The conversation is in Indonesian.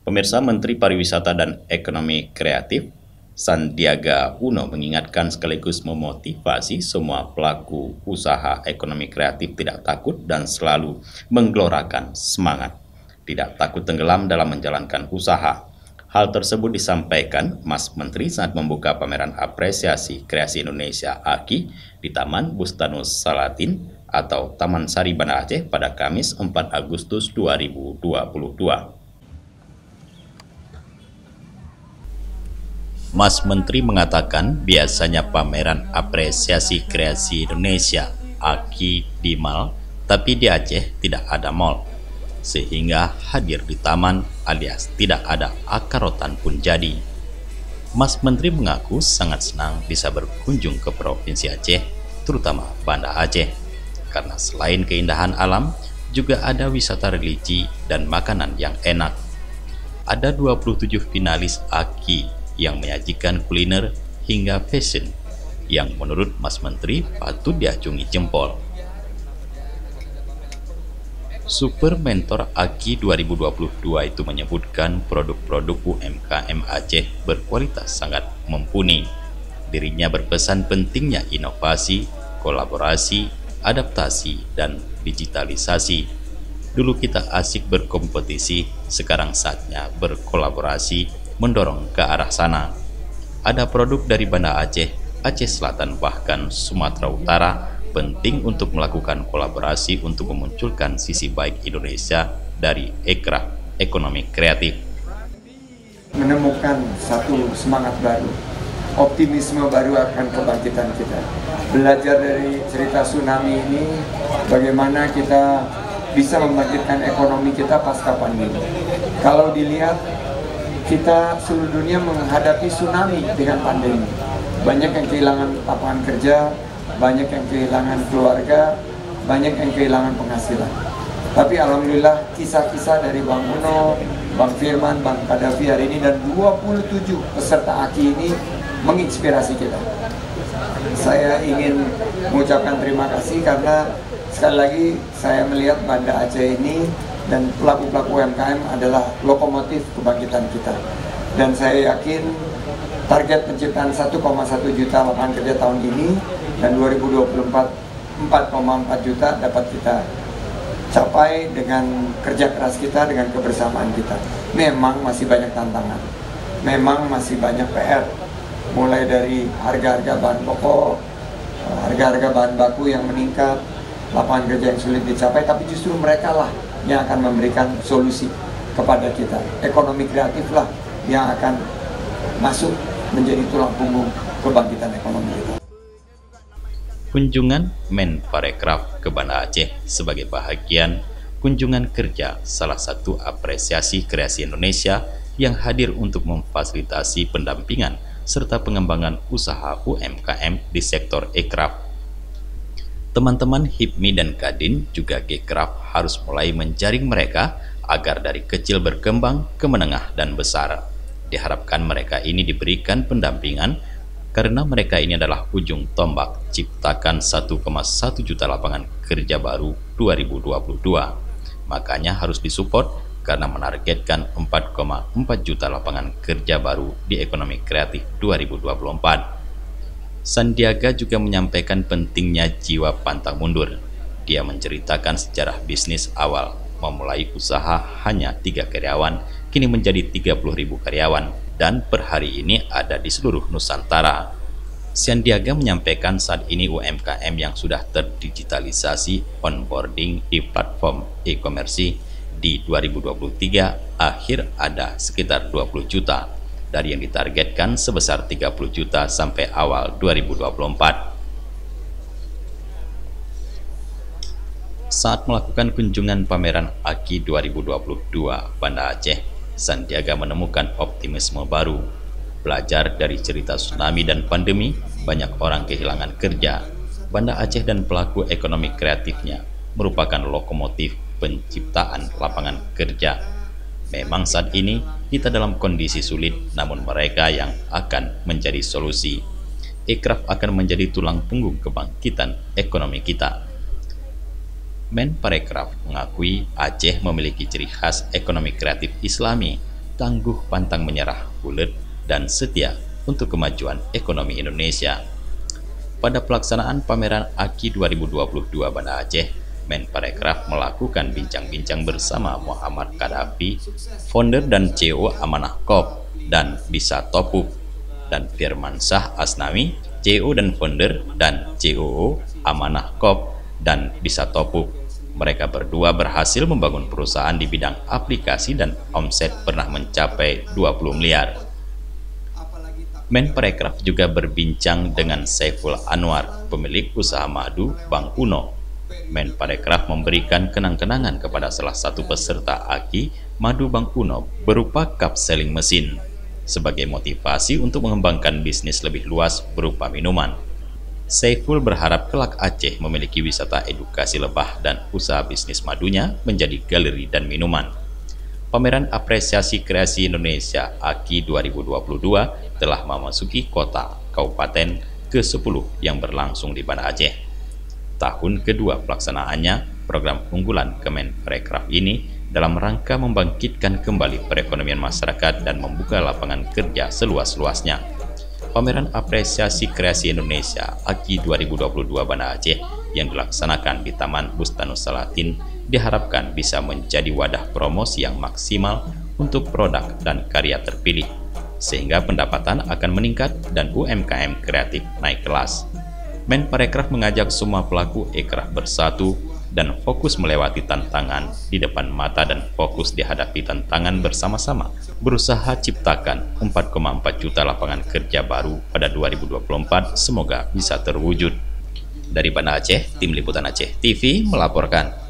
Pemirsa, Menteri Pariwisata dan Ekonomi Kreatif Sandiaga Uno mengingatkan sekaligus memotivasi semua pelaku usaha ekonomi kreatif tidak takut dan selalu menggelorakan semangat, tidak takut tenggelam dalam menjalankan usaha. Hal tersebut disampaikan Mas Menteri saat membuka pameran apresiasi kreasi Indonesia AKI di Taman Bustanus Salatin atau Taman Sari Banda Aceh pada Kamis 4 Agustus 2022. Mas Menteri mengatakan biasanya pameran apresiasi kreasi Indonesia AKI di mall, tapi di Aceh tidak ada mall, sehingga hadir di taman alias tidak ada akar rotan pun jadi. Mas Menteri mengaku sangat senang bisa berkunjung ke Provinsi Aceh, terutama Banda Aceh, karena selain keindahan alam, juga ada wisata religi dan makanan yang enak. Ada 27 finalis AKI yang menyajikan kuliner hingga fashion yang menurut Mas Menteri patut diacungi jempol. Super Mentor AKI 2022 itu menyebutkan produk-produk UMKM Aceh berkualitas sangat mumpuni. Dirinya berpesan pentingnya inovasi, kolaborasi, adaptasi, dan digitalisasi. Dulu kita asik berkompetisi, sekarang saatnya berkolaborasi, mendorong ke arah sana. Ada produk dari Banda Aceh, Aceh Selatan, bahkan Sumatera Utara, penting untuk melakukan kolaborasi untuk memunculkan sisi baik Indonesia dari ekraf ekonomi kreatif. Menemukan satu semangat baru, optimisme baru akan kebangkitan kita. Belajar dari cerita tsunami ini, bagaimana kita bisa membangkitkan ekonomi kita pasca pandemi. Kalau dilihat, kita seluruh dunia menghadapi tsunami dengan pandemi. Banyak yang kehilangan lapangan kerja, banyak yang kehilangan keluarga, banyak yang kehilangan penghasilan. Tapi alhamdulillah kisah-kisah dari Bang Uno, Bang Firman, Bang Kadafi hari ini dan 27 peserta AKI ini menginspirasi kita. Saya ingin mengucapkan terima kasih karena sekali lagi saya melihat Banda Aceh ini dan pelaku-pelaku UMKM adalah lokomotif kebangkitan kita. Dan saya yakin target penciptaan 1,1 juta lapangan kerja tahun ini dan 2024 4,4 juta dapat kita capai dengan kerja keras kita, dengan kebersamaan kita. Memang masih banyak tantangan, memang masih banyak PR, mulai dari harga-harga bahan pokok, harga-harga bahan baku yang meningkat, lapangan kerja yang sulit dicapai, tapi justru mereka lah yang akan memberikan solusi kepada kita. Ekonomi kreatif lah yang akan masuk menjadi tulang punggung kebangkitan ekonomi kita. Kunjungan Men Parekraf ke Banda Aceh sebagai bahagian kunjungan kerja salah satu apresiasi kreasi Indonesia yang hadir untuk memfasilitasi pendampingan serta pengembangan usaha UMKM di sektor ekraf. Teman-teman HIPMI dan Kadin juga Gekraf harus mulai menjaring mereka agar dari kecil berkembang ke menengah dan besar. Diharapkan mereka ini diberikan pendampingan karena mereka ini adalah ujung tombak ciptakan 1,1 juta lapangan kerja baru 2022. Makanya harus disupport karena menargetkan 4,4 juta lapangan kerja baru di ekonomi kreatif 2024. Sandiaga juga menyampaikan pentingnya jiwa pantang mundur. Dia menceritakan sejarah bisnis awal, memulai usaha hanya 3 karyawan, kini menjadi 30.000 karyawan, dan per hari ini ada di seluruh Nusantara. Sandiaga menyampaikan saat ini UMKM yang sudah terdigitalisasi onboarding di platform e-commerce di 2023 akhir ada sekitar 20 juta. Dari yang ditargetkan sebesar 30 juta sampai awal 2024. Saat melakukan kunjungan pameran AKI 2022 Banda Aceh, Sandiaga menemukan optimisme baru. Belajar dari cerita tsunami dan pandemi, banyak orang kehilangan kerja. Banda Aceh dan pelaku ekonomi kreatifnya merupakan lokomotif penciptaan lapangan kerja. Memang saat ini kita dalam kondisi sulit, namun mereka yang akan menjadi solusi. Ekraf akan menjadi tulang punggung kebangkitan ekonomi kita. Men Parekraf mengakui Aceh memiliki ciri khas ekonomi kreatif Islami. tangguh pantang menyerah, ulet, dan setia untuk kemajuan ekonomi Indonesia. Pada pelaksanaan pameran AKI 2022 Banda Aceh, Menparekraf melakukan bincang-bincang bersama Muhammad Kadafi, founder dan CEO Amanah Corp, dan Bisa Topuk, dan Firman Shah Asnawi, CEO dan founder dan COO Amanah Corp dan Bisa Topuk. Mereka berdua berhasil membangun perusahaan di bidang aplikasi dan omset pernah mencapai 20 miliar. Menparekraf juga berbincang dengan Saiful Anwar, pemilik usaha madu Bank Uno. Menparekraf memberikan kenang-kenangan kepada salah satu peserta AKI Madu Bank Uno berupa cup selling mesin sebagai motivasi untuk mengembangkan bisnis lebih luas berupa minuman. Saiful berharap kelak Aceh memiliki wisata edukasi lebah dan usaha bisnis madunya menjadi galeri dan minuman. Pameran Apresiasi Kreasi Indonesia AKI 2022 telah memasuki kota kabupaten ke-10 yang berlangsung di Banda Aceh. Tahun kedua pelaksanaannya, program unggulan Kemenparekraf ini dalam rangka membangkitkan kembali perekonomian masyarakat dan membuka lapangan kerja seluas-luasnya. Pameran Apresiasi Kreasi Indonesia AKI 2022 Banda Aceh yang dilaksanakan di Taman Bustanus Salatin diharapkan bisa menjadi wadah promosi yang maksimal untuk produk dan karya terpilih, sehingga pendapatan akan meningkat dan UMKM kreatif naik kelas. Menparekraf mengajak semua pelaku ekraf bersatu dan fokus melewati tantangan di depan mata dan fokus dihadapi tantangan bersama-sama, berusaha ciptakan 4,4 juta lapangan kerja baru pada 2024 semoga bisa terwujud. Dari Banda Aceh, Tim Liputan Aceh TV melaporkan.